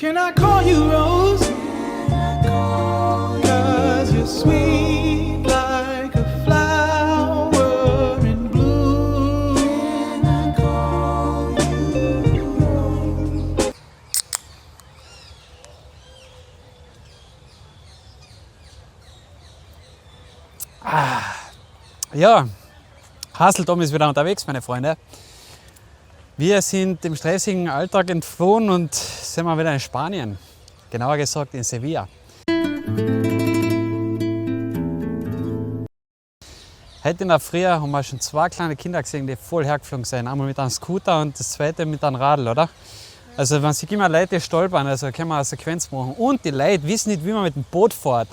Can I call you Rose? 'Cause you're sweet like a flower in bloom. Can I call you Rose? Ja, Haseltom ist wieder unterwegs, meine Freunde. Wir sind dem stressigen Alltag entflohen und sind mal wieder in Spanien. Genauer gesagt in Sevilla. Heute in der Früh haben wir schon zwei kleine Kinder gesehen, die voll hergeflogen sind. Einmal mit einem Scooter und das zweite mit einem Radl, oder? Also wenn sich immer Leute stolpern, also können wir eine Sequenz machen. Und die Leute wissen nicht, wie man mit dem Boot fährt.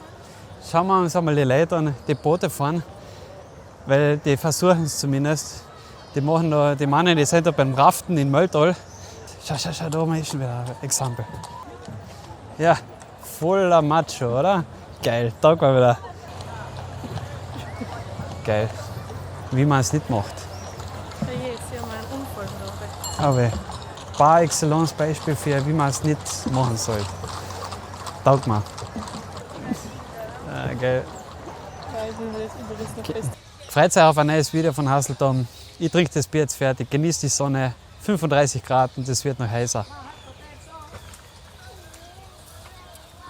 Schauen wir uns einmal die Leute an, die Boote fahren. Weil die versuchen es zumindest. Die machen da, die Männer, die sind da beim Raften in Mölltal. Schau, da oben ist schon wieder ein Exempel. Ja, voller Macho, oder? Geil, Tag war wieder. Geil, wie man es nicht macht. Ja, hier ist ja mal ein Unfall, glaube ich. Aber par excellence Beispiel für, wie man es nicht machen soll. Taugt mir. Geil. Da ist das überrissene Fest. Freut euch auf ein neues Video von Haseltom. Ich trinke das Bier jetzt fertig, genieße die Sonne, 35 Grad und es wird noch heißer.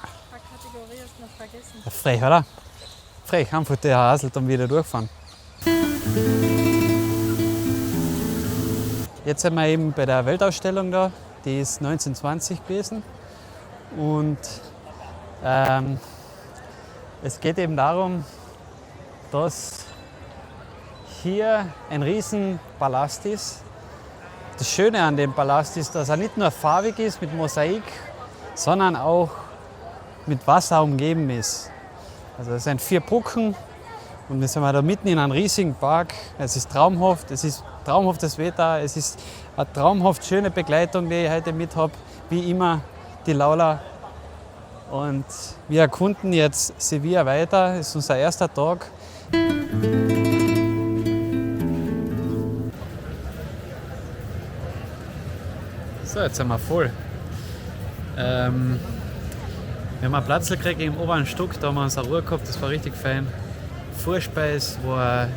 Eine Kategorie ist noch vergessen. Frech, oder? Frech, einfach der Haseltom wieder durchfahren. Jetzt sind wir eben bei der Weltausstellung da, die ist 1920 gewesen. Und es geht eben darum, dass hier ein riesen Palast ist. Das Schöne an dem Palast ist, dass er nicht nur farbig ist mit Mosaik, sondern auch mit Wasser umgeben ist. Also es sind 4 Brücken und wir sind da mitten in einem riesigen Park. Es ist traumhaftes Wetter, es ist eine traumhaft schöne Begleitung, die ich heute mit habe, wie immer die Laula. Und wir erkunden jetzt Sevilla weiter, es ist unser erster Tag. So, jetzt sind wir voll. Wir haben einen Platz gekriegt im oberen Stock, da haben wir unsere Ruhe gehabt, das war richtig fein. Vorspeis war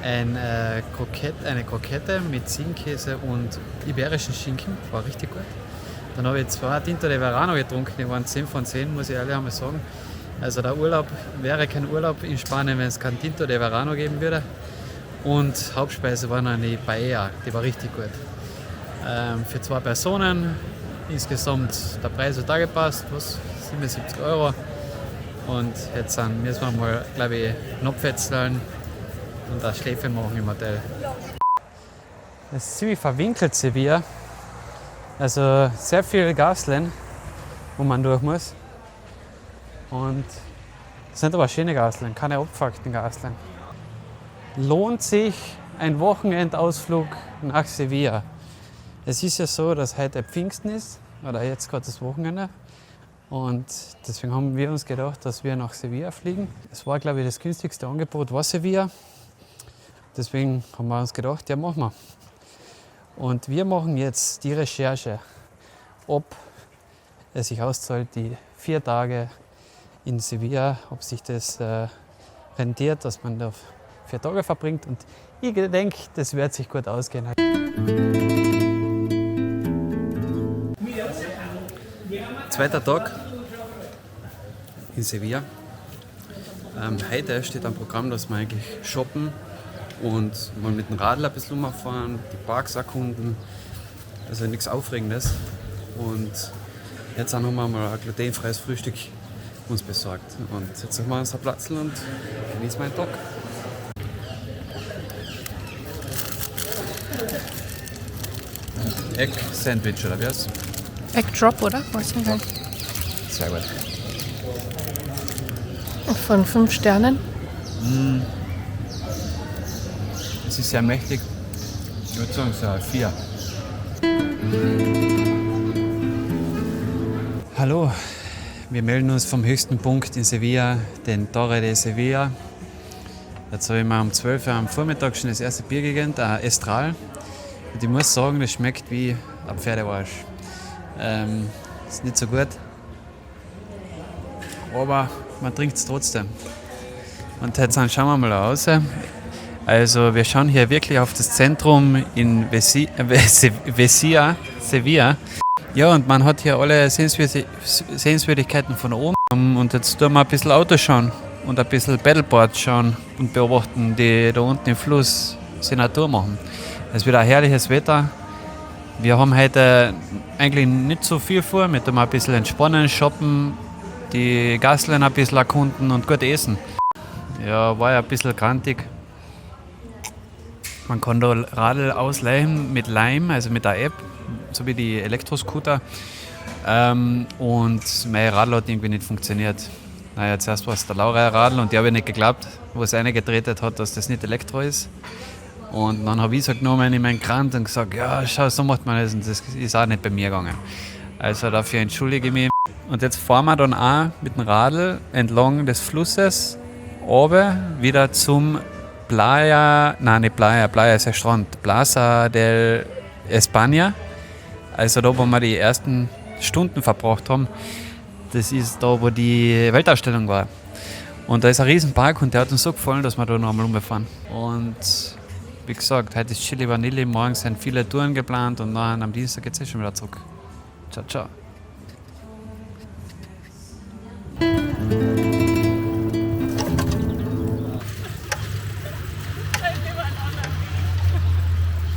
eine Krokette mit Ziegenkäse und iberischen Schinken, war richtig gut. Dann habe ich 2 Tinto de Verano getrunken, die waren 10 von 10, muss ich ehrlich einmal sagen. Also der Urlaub wäre kein Urlaub in Spanien, wenn es kein Tinto de Verano geben würde. Und Hauptspeise war noch eine Paella, die war richtig gut. Für 2 Personen, insgesamt der Preis hat auch gepasst, was 77 €. Und jetzt müssen wir mal, glaube ich, Knopfwetzeln und ein Schläfchen machen im Hotel. Es ist ziemlich verwinkelt, Sevilla. Also sehr viele Gaseln, wo man durch muss. Und es sind aber schöne Gaseln, keine abgefuckten Gaseln. Lohnt sich ein Wochenendausflug nach Sevilla? Es ist ja so, dass heute Pfingsten ist, oder jetzt gerade das Wochenende. Und deswegen haben wir uns gedacht, dass wir nach Sevilla fliegen. Es war, glaube ich, das günstigste Angebot war Sevilla. Deswegen haben wir uns gedacht, ja, machen wir. Und wir machen jetzt die Recherche, ob es sich auszahlt, die 4 Tage in Sevilla, ob sich das rentiert, dass man da 4 Tage verbringt. Und ich denke, das wird sich gut ausgehen. Zweiter Tag in Sevilla. Heute steht am Programm, dass wir eigentlich shoppen und mal mit dem Radl ein bisschen rumfahren, die Parks erkunden. Also nichts Aufregendes. Und jetzt haben wir mal ein glutenfreies Frühstück uns besorgt. Und jetzt haben wir uns ein Platz und genießen meinen Tag. Egg-Sandwich oder was? Egg-Drop, oder? Was denn halt? Sehr gut. Von 5 Sternen. Es ist sehr mächtig. Ich würde sagen, so 4. Hallo, wir melden uns vom höchsten Punkt in Sevilla, den Torre de Sevilla. Jetzt habe ich mir um 12 Uhr am Vormittag schon das erste Bier gegönnt, ein Estral. Und ich muss sagen, das schmeckt wie ein Pferdearsch. Ist nicht so gut. Aber man trinkt es trotzdem. Und jetzt schauen wir mal raus. Also wir schauen hier wirklich auf das Zentrum in Sevilla. Ja, und man hat hier alle Sehenswürdigkeiten von oben. Und jetzt tun wir ein bisschen Auto schauen und ein bisschen Paddleboard schauen und beobachten, die da unten im Fluss seine Natur machen. Es ist wieder ein herrliches Wetter. Wir haben heute eigentlich nicht so viel vor, mit dem ein bisschen entspannen, shoppen, die Gasteln ein bisschen erkunden und gut essen. Ja, war ja ein bisschen grantig. Man kann da Radl ausleihen mit Lime, also mit der App, so wie die Elektroscooter. Und mein Radl hat irgendwie nicht funktioniert. Naja, zuerst war es der Laura Radl und die habe ich nicht geglaubt, wo es reingedreht hat, dass das nicht Elektro ist. Und dann habe ich es genommen in meinen Krant und gesagt, ja, schau, so macht man das. Und das ist auch nicht bei mir gegangen. Also dafür entschuldige ich mich. Und jetzt fahren wir dann auch mit dem Radl entlang des Flusses runter, wieder zum Playa, nein, nicht Playa, Playa ist der Strand, Plaza del España. Also da, wo wir die ersten Stunden verbracht haben, das ist da, wo die Weltausstellung war. Und da ist ein Riesenpark und der hat uns so gefallen, dass wir da noch einmal rumfahren. Und wie gesagt, heute ist Chili Vanille, morgen sind viele Touren geplant und dann am Dienstag geht es schon wieder zurück. Ciao, ciao.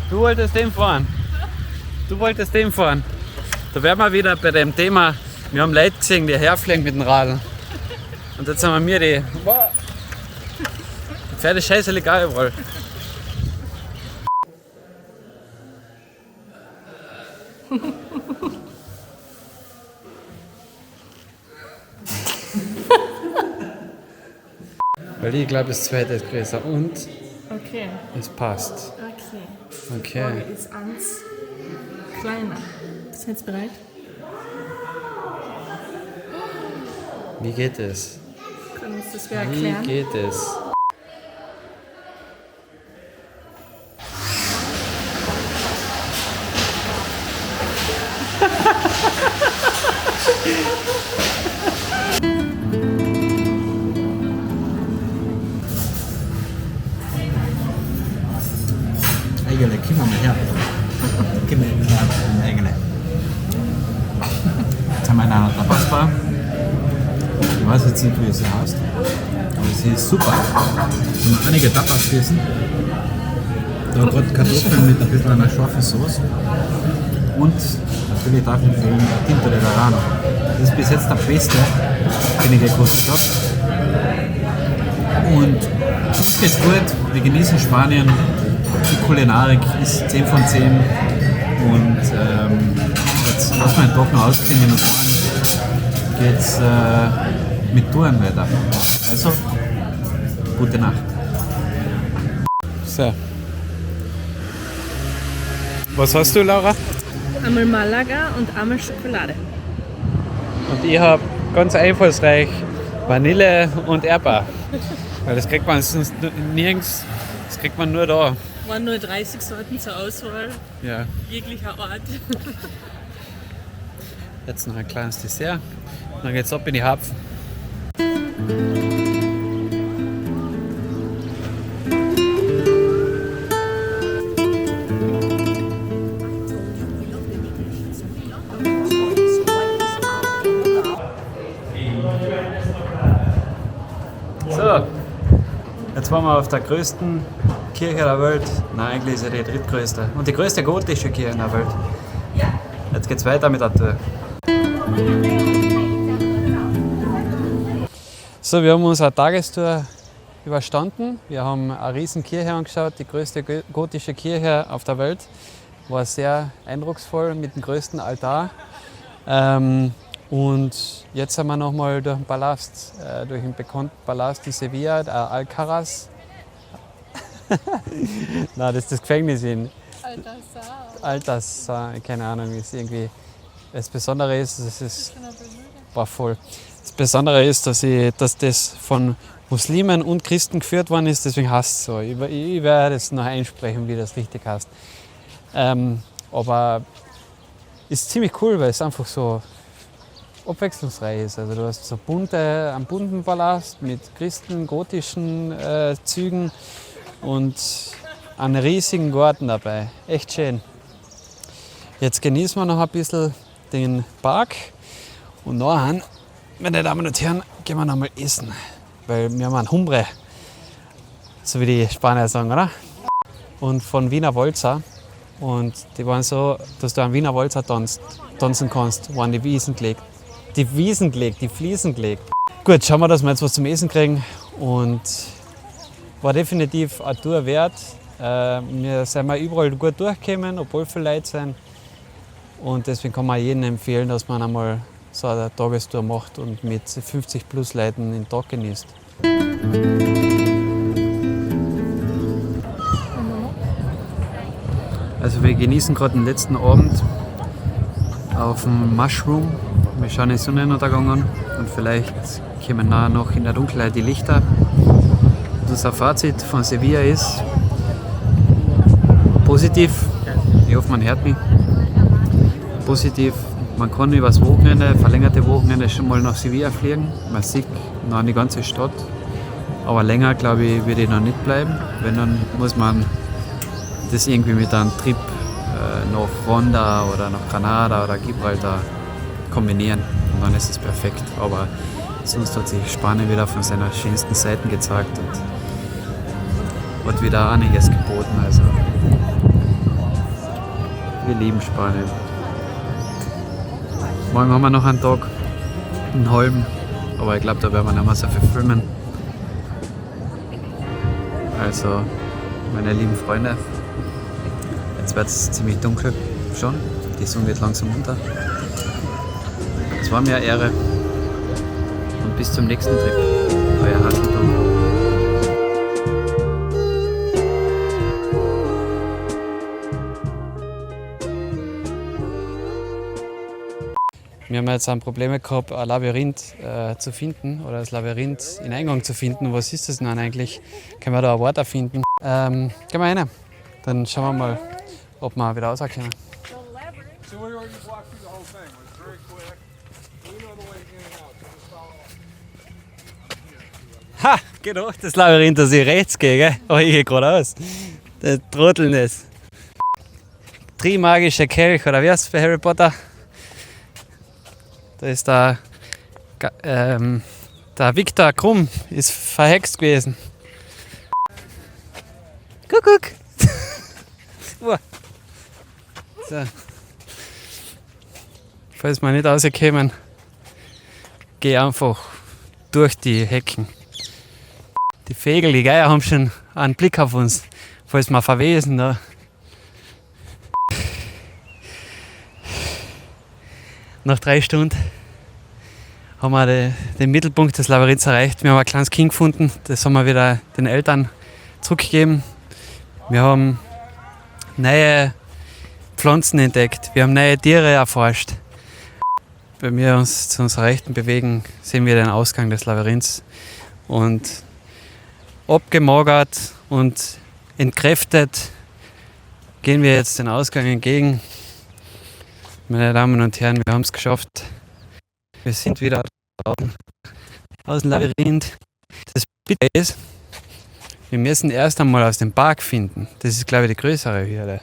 Du wolltest den fahren. Du wolltest den fahren. Da wären wir wieder bei dem Thema, wir haben Leute gesehen, die herfliegen mit dem Radl. Und jetzt haben wir die. Boah. Die Pferde scheiße legal überall. Weil ich glaube, das zweite ist größer und Okay, es passt. okay. Okay. Frage ist eins kleiner. Seid ihr bereit? Wie geht es? Können wir uns das wer Wie erklären? geht es? Eigentlich, komm mal her. Komm mal her, eigentlich. Jetzt haben wir eine Tapas-Bar. Ich weiß jetzt nicht, wie sie heißt. Aber sie ist super. Wir haben einige Tapas gegessen. Da gerade Kartoffeln mit ein bisschen einer scharfen Sauce. Und natürlich darf ich empfehlen, Tinto de Verano. Das ist bis jetzt der beste, den ich gekostet habe. Und uns geht's gut. Wir genießen Spanien. Die Kulinarik ist 10 von 10 und jetzt lassen wir den Tag noch ausklingen und morgen geht's mit Touren weiter. Also, gute Nacht. So. Was hast du, Laura? Einmal Malaga und einmal Schokolade. Und ich habe ganz einfallsreich Vanille und Erdbeer. Weil das kriegt man sonst nirgends, das kriegt man nur da. Waren nur 30 Sorten zur Auswahl, Ja. jeglicher Art. Jetzt noch ein kleines Dessert. Dann geht's ab in die Hapfen. So, jetzt waren wir auf der größten Kirche der Welt. Nein, eigentlich ist ja die drittgrößte. Und die größte gotische Kirche in der Welt. Jetzt geht's weiter mit der Tour. So, wir haben unsere Tagestour überstanden. Wir haben eine riesen Kirche angeschaut, die größte gotische Kirche auf der Welt. War sehr eindrucksvoll mit dem größten Altar. Und jetzt sind wir nochmal durch den Palast, durch den bekannten Palast in Sevilla, der Alcaraz. Nein, das ist das Gefängnis in Alcázar, keine Ahnung, ist irgendwie. Das Besondere ist, war voll. Das Besondere ist, dass das von Muslimen und Christen geführt worden ist, deswegen heißt es so. Ich werde es noch einsprechen, wie das richtig heißt. Aber ist ziemlich cool, weil es einfach so abwechslungsreich ist. Also du hast so einen bunten Palast mit Christen, gotischen Zügen und einen riesigen Garten dabei. Echt schön. Jetzt genießen wir noch ein bisschen den Park und nachher, meine Damen und Herren, gehen wir noch mal essen. Weil wir haben einen Humbre, so wie die Spanier sagen, oder? Und von Wiener Walzer. Und die waren so, dass du einen Wiener Walzer tanzen kannst, waren die Fliesen gelegt. Gut, schauen wir, dass wir jetzt was zum Essen kriegen. Und war definitiv eine Tour wert. Wir sind mal überall gut durchgekommen, obwohl viele Leute sind. Und deswegen kann man jedem empfehlen, dass man einmal so eine Tagestour macht und mit 50 plus Leuten den Tag genießt. Also wir genießen gerade den letzten Abend auf dem Mushroom. Wir schauen den Sonnenuntergang an und vielleicht kommen nachher noch in der Dunkelheit die Lichter. Unser Fazit von Sevilla ist positiv. Ich hoffe, man hört mich. Positiv, man kann übers Wochenende, verlängerte Wochenende schon mal nach Sevilla fliegen. Man sieht noch die ganze Stadt. Aber länger, glaube ich, wird ich noch nicht bleiben. Wenn, dann muss man das irgendwie mit einem Trip nach Ronda oder nach Granada oder Gibraltar kombinieren. Und dann ist es perfekt. Aber sonst hat sich Spanien wieder von seiner schönsten Seiten gezeigt und hat wieder einiges geboten. Also wir lieben Spanien. Morgen haben wir noch einen Tag, einen halben, aber ich glaube, da werden wir nicht mehr so viel filmen. Also, meine lieben Freunde, jetzt wird es ziemlich dunkel schon, die Sonne geht langsam unter. Es war mir eine Ehre und bis zum nächsten Trip, euer Haseltum. Wir haben jetzt ein Problem gehabt, ein Labyrinth zu finden oder das Labyrinth in Eingang zu finden. Was ist das denn eigentlich? Können wir da ein Wort erfinden? Gehen wir rein. Dann schauen wir mal, ob wir wieder rauskommen. So we already walked through the whole thing. It was very quick. We know the way in and out. So just follow. Ha! Gedacht, das Labyrinth, dass ich rechts gehe, gell? Aber ich gehe geradeaus. Der Trotteln ist. Trimagischer Kelch, oder wie heißt es für Harry Potter? Da ist der Viktor Krumm ist verhext gewesen. Kuckuck! So. Falls wir nicht rauskommen, geh einfach durch die Hecken. Die Vögel, die Geier haben schon einen Blick auf uns, falls wir verwesen. Da. Nach 3 Stunden haben wir den Mittelpunkt des Labyrinths erreicht. Wir haben ein kleines Kind gefunden, das haben wir wieder den Eltern zurückgegeben. Wir haben neue Pflanzen entdeckt, wir haben neue Tiere erforscht. Wenn wir uns zu unserer Rechten bewegen, sehen wir den Ausgang des Labyrinths. Und abgemagert und entkräftet gehen wir jetzt den Ausgang entgegen. Meine Damen und Herren, wir haben es geschafft. Wir sind wieder draußen aus dem Labyrinth. Das Bitte ist, wir müssen erst einmal aus dem Park finden. Das ist, glaube ich, die größere Hürde.